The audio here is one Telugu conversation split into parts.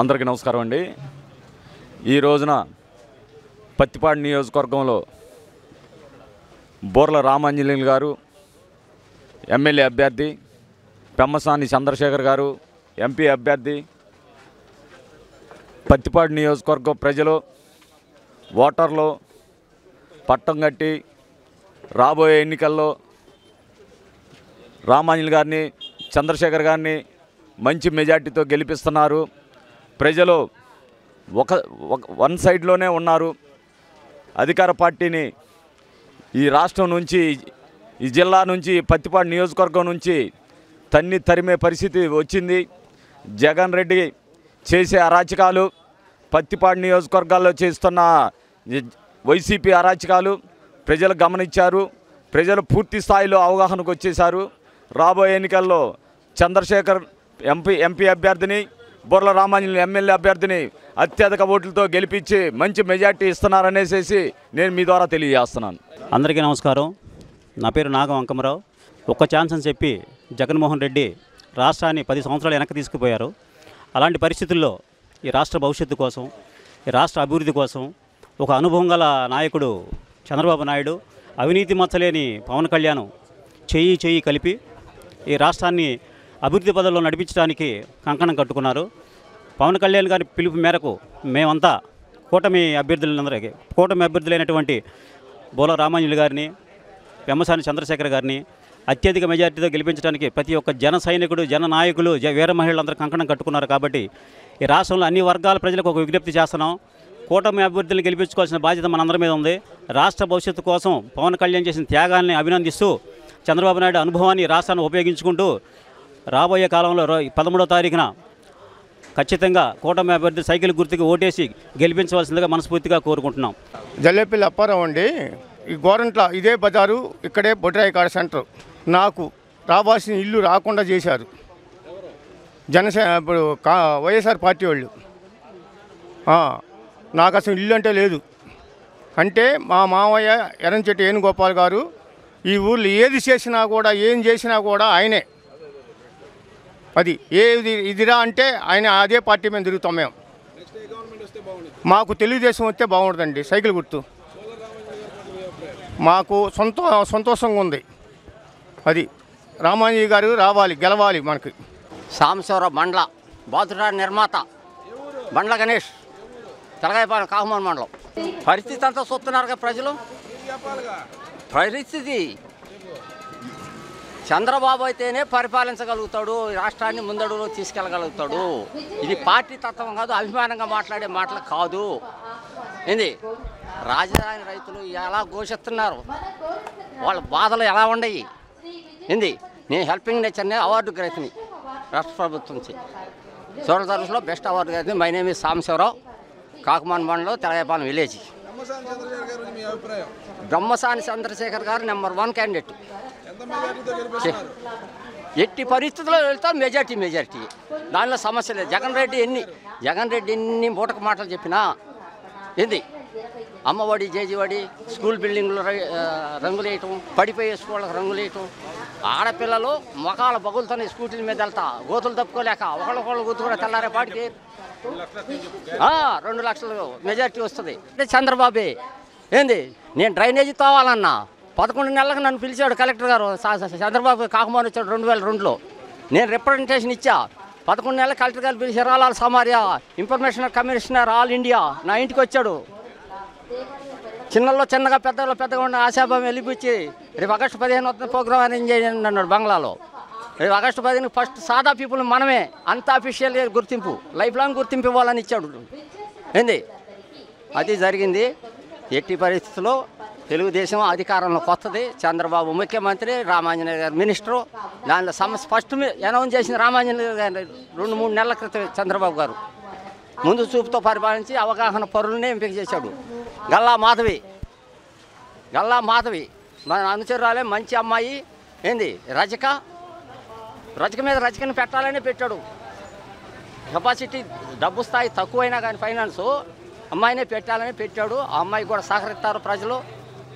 అందరికీ నమస్కారం అండి. ఈ రోజున పత్తిపాడు నియోజకవర్గంలో బోర్ల రామాంజనేయులు గారు ఎమ్మెల్యే అభ్యర్థి, పెమ్మసాని చంద్రశేఖర్ గారు ఎంపీ అభ్యర్థి, పత్తిపాడు నియోజకవర్గ ప్రజలు ఓటర్లు పట్టం కట్టి రాబోయే ఎన్నికల్లో రామాంజనేయులు గారిని, చంద్రశేఖర్ గారిని మంచి మెజార్టీతో గెలిపిస్తున్నారు. ప్రజలు వన్ సైడ్లోనే ఉన్నారు. అధికార పార్టీని ఈ రాష్ట్రం నుంచి, ఈ జిల్లా నుంచి, పత్తిపాడు నియోజకవర్గం నుంచి తరిమే పరిస్థితి వచ్చింది. జగన్ రెడ్డి చేసే అరాచకాలు, పత్తిపాడు నియోజకవర్గాల్లో చేస్తున్న వైసీపీ అరాచకాలు ప్రజలు గమనించారు. ప్రజలు పూర్తి స్థాయిలో అవగాహనకు వచ్చేశారు. రాబోయే ఎన్నికల్లో చంద్రశేఖర్ ఎంపీ అభ్యర్థిని, బోర్ల రామాంజనేయులు ఎమ్మెల్యే అభ్యర్థిని అత్యధిక ఓట్లతో గెలిపించి మంచి మెజార్టీ ఇస్తున్నారనేసి నేను మీ ద్వారా తెలియజేస్తున్నాను. అందరికీ నమస్కారం. నా పేరు నాగం అంకమరావు. ఒక్క ఛాన్స్ అని చెప్పి జగన్మోహన్ రెడ్డి రాష్ట్రాన్ని 10 సంవత్సరాలు వెనక్కి తీసుకుపోయారు. అలాంటి పరిస్థితుల్లో ఈ రాష్ట్ర భవిష్యత్తు కోసం, ఈ రాష్ట్ర అభివృద్ధి కోసం ఒక అనుభవం గల నాయకుడు చంద్రబాబు నాయుడు, అవినీతి మచ్చలేని పవన్ కళ్యాణ్ చెయ్యి కలిపి ఈ రాష్ట్రాన్ని అభివృద్ధి పదంలో నడిపించడానికి కంకణం కట్టుకున్నారు. పవన్ కళ్యాణ్ గారి పిలుపు మేరకు మేమంతా కూటమి అభ్యర్థులైనటువంటి బోర్ల రామాంజనేయులు గారిని, పెమ్మసాని చంద్రశేఖర్ గారిని అత్యధిక మెజార్టీతో గెలిపించడానికి ప్రతి ఒక్క జన సైనికుడు, జన నాయకులు, వీర మహిళలందరూ కంకణం కట్టుకున్నారు. కాబట్టి ఈ రాష్ట్రంలో అన్ని వర్గాల ప్రజలకు ఒక విజ్ఞప్తి చేస్తున్నాం. కూటమి అభ్యర్థులను గెలిపించుకోవాల్సిన బాధ్యత మనందరి మీద ఉంది. రాష్ట్ర భవిష్యత్తు కోసం పవన్ కళ్యాణ్ చేసిన త్యాగాల్ని అభినందిస్తూ, చంద్రబాబు నాయుడు అనుభవాన్ని రాష్ట్రాన్ని ఉపయోగించుకుంటూ రాబోయే కాలంలో 13వ తారీఖున ఖచ్చితంగా కూటమి అభ్యర్థి సైకిల్ గుర్తుకి ఓటేసి గెలిపించవలసిందిగా మనస్ఫూర్తిగా కోరుకుంటున్నాం. జల్లేపల్లి అప్పారావు అండి. ఈ గోరంట్ల ఇదే బజారు, ఇక్కడే బొడ్రాయి కాడ సెంటర్. నాకు రావాల్సిన ఇల్లు రాకుండా చేశారు ఇప్పుడు వైఎస్ఆర్ పార్టీ వాళ్ళు. నాకు అసలు ఇల్లు అంటే లేదు. అంటే మా మామయ్య ఎర్రంచెట్టి వేణుగోపాల్ గారు ఈ ఊళ్ళో ఏది చేసినా కూడా, ఏం చేసినా కూడా ఆయనే. అది ఏది ఇదిరా అంటే ఆయన అదే పార్టీ మీద తిరుగుతాం మేము. మాకు తెలుగుదేశం వస్తే బాగుంటుందండి. సైకిల్ గుర్తు మాకు సంతోషంగా ఉంది. అది రామాంజనేయులు గారు రావాలి, గెలవాలి. మనకి సాంబశివరావు బండ్ల బాతురా నిర్మాత బండ్ల గణేష్, తెలగాయపాలెం కాకుమాన్ మండలం. పరిస్థితి అంతా చూస్తున్నారు కదా ప్రజలు. పరిస్థితి చంద్రబాబు అయితేనే పరిపాలించగలుగుతాడు, రాష్ట్రాన్ని ముందడుగులో తీసుకెళ్ళగలుగుతాడు. ఇది పార్టీ తత్వం కాదు, అభిమానంగా మాట్లాడే మాటలు కాదు. ఏంది రాజధాని రైతులు ఎలా ఘోషిస్తున్నారు, వాళ్ళ బాధలు ఎలా ఉండయి. ఏంది నేను హెల్పింగ్ నేచర్ని అవార్డు గ్రహీతని రాష్ట్ర ప్రభుత్వం నుంచి సోషల్ సర్వీస్లో బెస్ట్ అవార్డు గ్రహీతని. My name is Sambasivarao, Kakuman మండలం, తెలగాయపాలెం విలేజ్. బ్రహ్మసాని చంద్రశేఖర్ గారు నెంబర్ 1 క్యాండిడేట్. ఎట్టి పరిస్థితుల్లో వెళ్తాం మెజార్టీ. దానిలో సమస్య లేదు. జగన్ రెడ్డి ఎన్ని మూటక మాటలు చెప్పినా ఏంది అమ్మఒడి, జేజీవాడి, స్కూల్ బిల్డింగ్లు రంగులు వేయటం, పడిపోయే స్కూళ్ళకు రంగులు వేయటం, ఆడపిల్లలు మొఖాల బగులతోనే స్కూటీల మీద వెళ్తా గోతులు తప్పుకోలేక ఒకళ్ళొకళ్ళు గుర్తు కూడా తెల్లారేపాటికి 2 లక్షలు మెజార్టీ వస్తుంది. అంటే చంద్రబాబే. ఏంది నేను డ్రైనేజీ తోవాలన్నా 11 నెలలకు నన్ను పిలిచాడు కలెక్టర్ గారు. చంద్రబాబు కాకుమాన్ వచ్చాడు 2002లో. నేను రిప్రజెంటేషన్ ఇచ్చా. 11 నెలలకు కలెక్టర్ గారు పిలిచి Heeralal Samariya information commissioner all India నా ఇంటికి వచ్చాడు. చిన్నగా పెద్దగా ఉన్న ఆశాభావం వెళ్ళిపోయి రేపు ఆగస్టు 15 వస్తుంది ప్రోగ్రామ్ అరేంజ్ చేయండి అన్నాడు బంగ్లాలో. రేపు ఆగస్టు 15 ఫస్ట్ సాదా పీపుల్ మనమే అంత అఫీషియల్ గుర్తింపు, లైఫ్ లాంగ్ గుర్తింపు ఇవ్వాలని ఇచ్చాడు. ఏంది అది జరిగింది. ఎట్టి పరిస్థితుల్లో తెలుగుదేశం అధికారంలోకి వస్తుంది. చంద్రబాబు ముఖ్యమంత్రి, రామాంజనేయులు గారు మినిస్టరు. దానిలో ఫస్ట్ అనౌన్స్ చేసిన రామాంజనేయులు గారు 2-3 నెలల క్రితం చంద్రబాబు గారు ముందు చూపుతో పరిపాలించి అవగాహన పరులనే ఎంపిక చేశాడు. గల్లా మాధవి మన అనుచరురాలే, మంచి అమ్మాయి. ఏంది రజక మీద రజకని పెట్టాలనే పెట్టాడు. కెపాసిటీ డబ్బు స్థాయి తక్కువైనా కానీ ఫైనాన్సు అమ్మాయినే పెట్టాలని పెట్టాడు. ఆ అమ్మాయి కూడా సహకరిస్తారు ప్రజలు.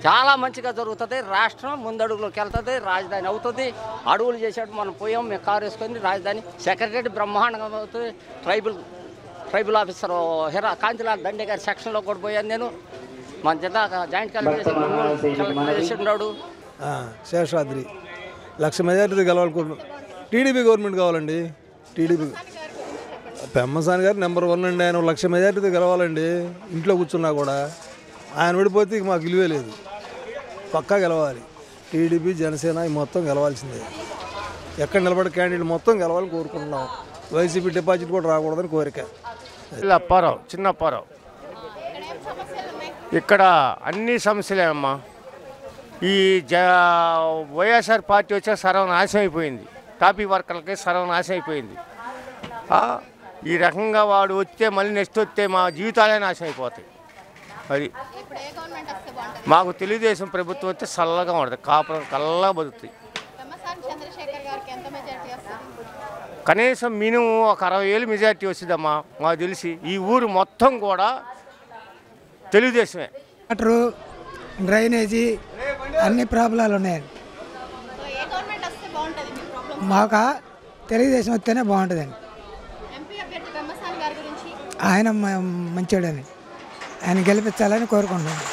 చాలా మంచిగా జరుగుతుంది. రాష్ట్రం ముందడుగులోకి వెళ్తుంది, రాజధాని అవుతుంది. అడుగులు చేశాడు. మనం పోయాం, మేము కారు వేసుకొని రాజధాని సెక్రటరీ బ్రహ్మాండంగా అవుతుంది. ట్రైబల్ ఆఫీసర్ కాంతిలాల్ దండే గారి సెక్షన్లో కూడా పోయాను నేను. మన జిల్లా జాయింట్ కలెక్టర్ చేసి ఉన్నాడు. శేషాద్రి 1,00,000 మెజార్టీ గెలవాలి. టీడీపీ గవర్నమెంట్ కావాలండి. టీడీపీ పెమ్మసాని గారు నెంబర్ 1 అండి. ఆయన 1,00,000 మెజార్టీతో గెలవాలండి. ఇంట్లో కూర్చున్నా కూడా ఆయన విడిపోతే మాకు విలువే లేదు. పక్కా గెలవాలి. టీడీపీ జనసేన మొత్తం గెలవాల్సిందే. ఎక్కడ నిలబడే క్యాండిడేట్ మొత్తం గెలవాలని కోరుకుంటున్నాం. వైసీపీ డిపాజిట్ కూడా రాకూడదని కోరిక. అప్పారావు, చిన్న అప్పారావు. ఇక్కడ అన్ని సమస్యలే అమ్మా. ఈ వైఎస్ఆర్ పార్టీ వచ్చే సర్వనాశనం అయిపోయింది. టాపీ వర్కర్లకి సర్వనాశనం అయిపోయింది. ఈ రకంగా వాడు వస్తే మళ్ళీ నెక్స్ట్ వస్తే మా జీవితాలే నాశనం అయిపోతాయి. అది మాకు తెలుగుదేశం ప్రభుత్వం వస్తే చల్లగా ఉంటుంది. కాపురం కల్లా బతుకుతాయి. కనీసం మినిమం ఒక 60,000 మెజార్టీ వస్తుందమ్మా మాకు తెలిసి. ఈ ఊరు మొత్తం కూడా తెలుగుదేశమే. వాటరు, డ్రైనేజీ అన్ని ప్రాబ్లాలు ఉన్నాయండి. మాకు తెలుగుదేశం వస్తేనే బాగుంటుందండి. ఆయన మంచోడని ఆయన గెలిపించాలని కోరుకుంటున్నాను.